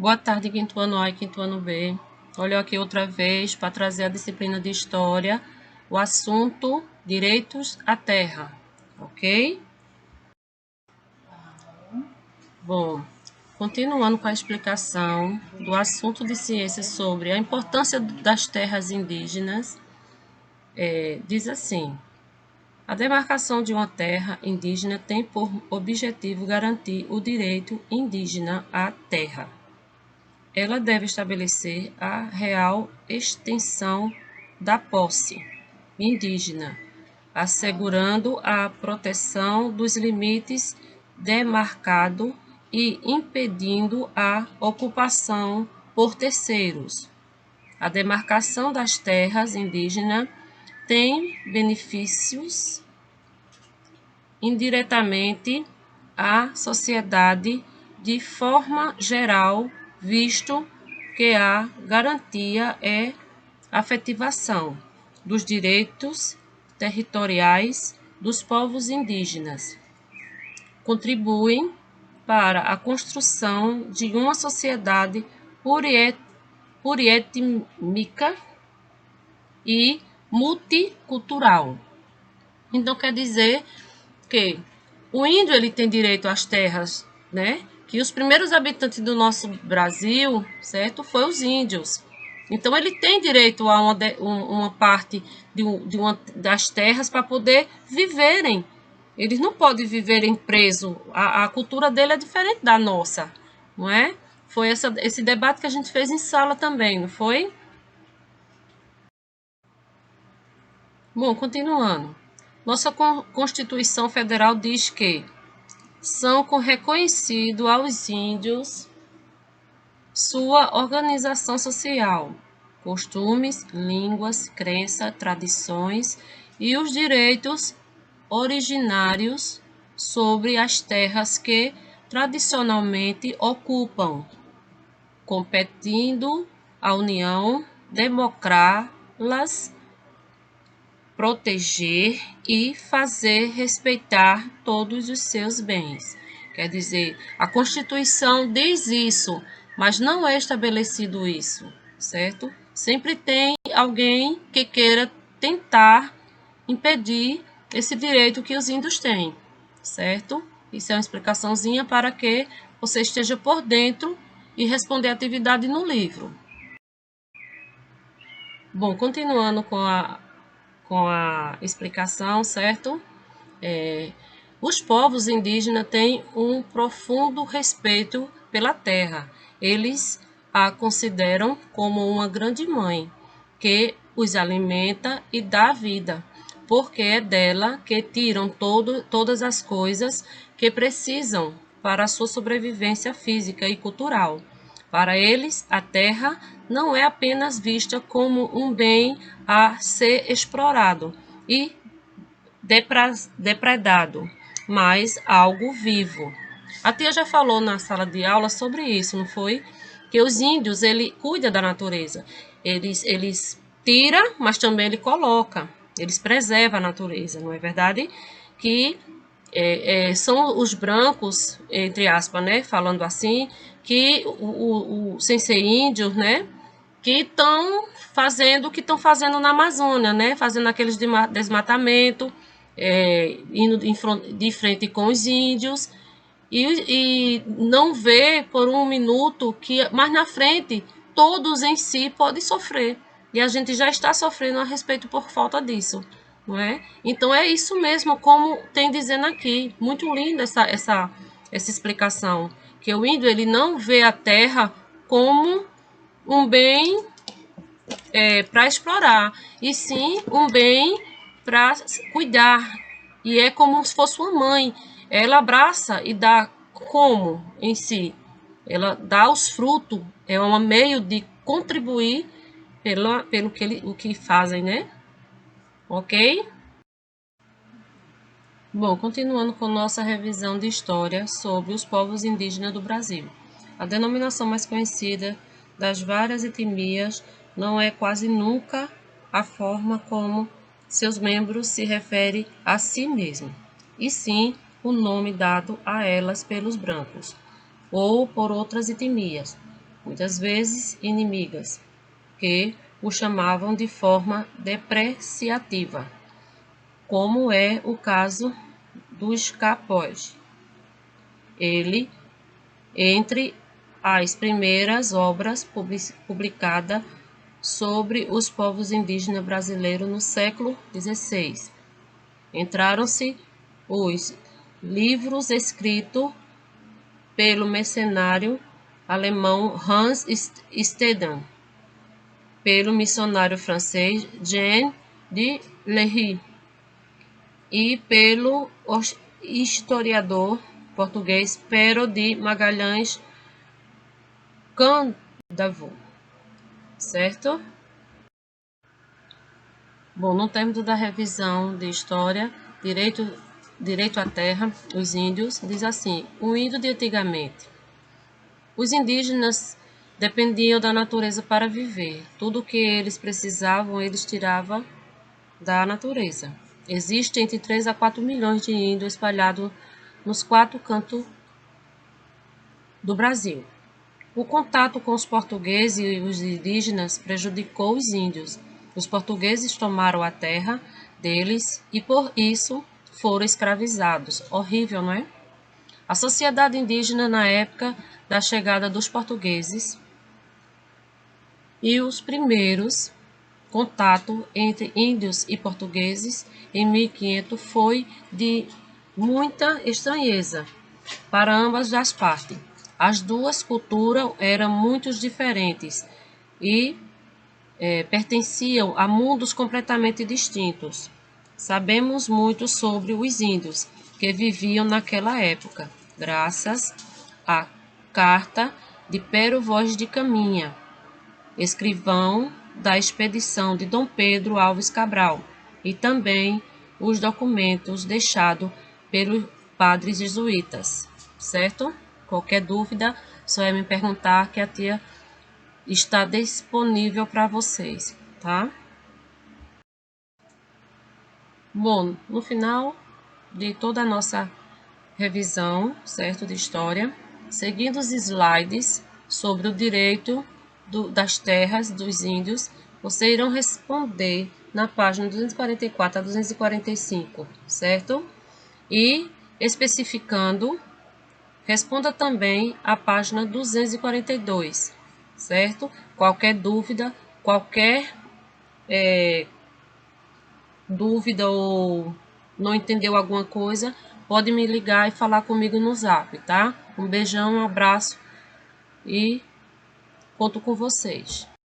Boa tarde, quinto ano A e quinto ano B. Olho aqui outra vez para trazer a disciplina de História, o assunto Direitos à Terra, ok? Bom, continuando com a explicação do assunto de ciências sobre a importância das terras indígenas, diz assim: a demarcação de uma terra indígena tem por objetivo garantir o direito indígena à terra. Ela deve estabelecer a real extensão da posse indígena, assegurando a proteção dos limites demarcados e impedindo a ocupação por terceiros. A demarcação das terras indígenas tem benefícios indiretamente à sociedade de forma geral, visto que a garantia é a afetivação dos direitos territoriais dos povos indígenas. Contribuem para a construção de uma sociedade pluriétnica e multicultural. Então, quer dizer que o índio ele tem direito às terras, né? Que os primeiros habitantes do nosso Brasil, certo, foi os índios. Então ele tem direito a uma parte das terras para poder viverem. Eles não podem viverem presos. A cultura dele é diferente da nossa, não é? Foi esse debate que a gente fez em sala também, não foi? Bom, continuando. Nossa Constituição Federal diz que são reconhecidos aos índios sua organização social, costumes, línguas, crenças, tradições e os direitos originários sobre as terras que tradicionalmente ocupam, competindo à União democrá-las, proteger e fazer respeitar todos os seus bens. Quer dizer, a Constituição diz isso, mas não é estabelecido isso, certo? Sempre tem alguém que queira tentar impedir esse direito que os índios têm, certo? Isso é uma explicaçãozinha para que você esteja por dentro e responder a atividade no livro. Bom, continuando com a explicação, certo? Os povos indígenas têm um profundo respeito pela terra. Eles a consideram como uma grande mãe, que os alimenta e dá vida, porque é dela que tiram todas as coisas que precisam para a sua sobrevivência física e cultural. Para eles, a terra não é apenas vista como um bem a ser explorado e depredado, mas algo vivo. A tia já falou na sala de aula sobre isso, não foi? Que os índios, ele cuida da natureza. Eles tira, mas também ele coloca. Eles preservam a natureza, não é verdade? Que são os brancos, entre aspas, né? Falando assim, que sem ser índios, né? Que estão fazendo o que estão fazendo na Amazônia, né? Fazendo aqueles desmatamento, indo de frente com os índios e não vê por um minuto que mais na frente todos em si podem sofrer. E a gente já está sofrendo a respeito por falta disso, não é? Então é isso mesmo, como tem dizendo aqui. Muito linda essa explicação. Que o índio ele não vê a terra como um bem para explorar, e sim um bem para cuidar. E é como se fosse uma mãe. Ela abraça e dá como em si. Ela dá os frutos. É um meio de contribuir pelo o que fazem, né? Ok? Bom, continuando com nossa revisão de história sobre os povos indígenas do Brasil. A denominação mais conhecida das várias etnias não é quase nunca a forma como seus membros se referem a si mesmos, e sim o nome dado a elas pelos brancos ou por outras etnias. muitas vezes inimigas, que o chamavam de forma depreciativa, como é o caso dos capós. Ele, entre as primeiras obras publicadas sobre os povos indígenas brasileiros no século XVI. Entraram-se os livros escritos pelo mercenário alemão Hans Stedman, pelo missionário francês Jean de Lery e pelo historiador português Pero de Magalhães Cândido, certo? Bom, no término da revisão de história, direito à terra, os índios, diz assim: o índio de antigamente. Os indígenas dependiam da natureza para viver. Tudo o que eles precisavam, eles tiravam da natureza. Existem entre 3 a 4 milhões de índios espalhados nos 4 cantos do Brasil. O contato com os portugueses e os indígenas prejudicou os índios. Os portugueses tomaram a terra deles e por isso foram escravizados. Horrível, não é? A sociedade indígena na época da chegada dos portugueses e os primeiros contato entre índios e portugueses em 1500 foi de muita estranheza para ambas as partes. As duas culturas eram muito diferentes e pertenciam a mundos completamente distintos. Sabemos muito sobre os índios que viviam naquela época, graças à carta de Pero Vaz de Caminha, escrivão da expedição de Dom Pedro Alves Cabral, e também os documentos deixados pelos padres jesuítas, certo? Qualquer dúvida, só é me perguntar que a tia está disponível para vocês, tá? Bom, no final de toda a nossa revisão, certo, de história, seguindo os slides sobre o direito das terras dos índios, vocês irão responder na página 244 a 245, certo? E especificando, responda também a página 242, certo? Qualquer dúvida, dúvida ou não entendeu alguma coisa, pode me ligar e falar comigo no Zap, tá? Um beijão, um abraço e conto com vocês.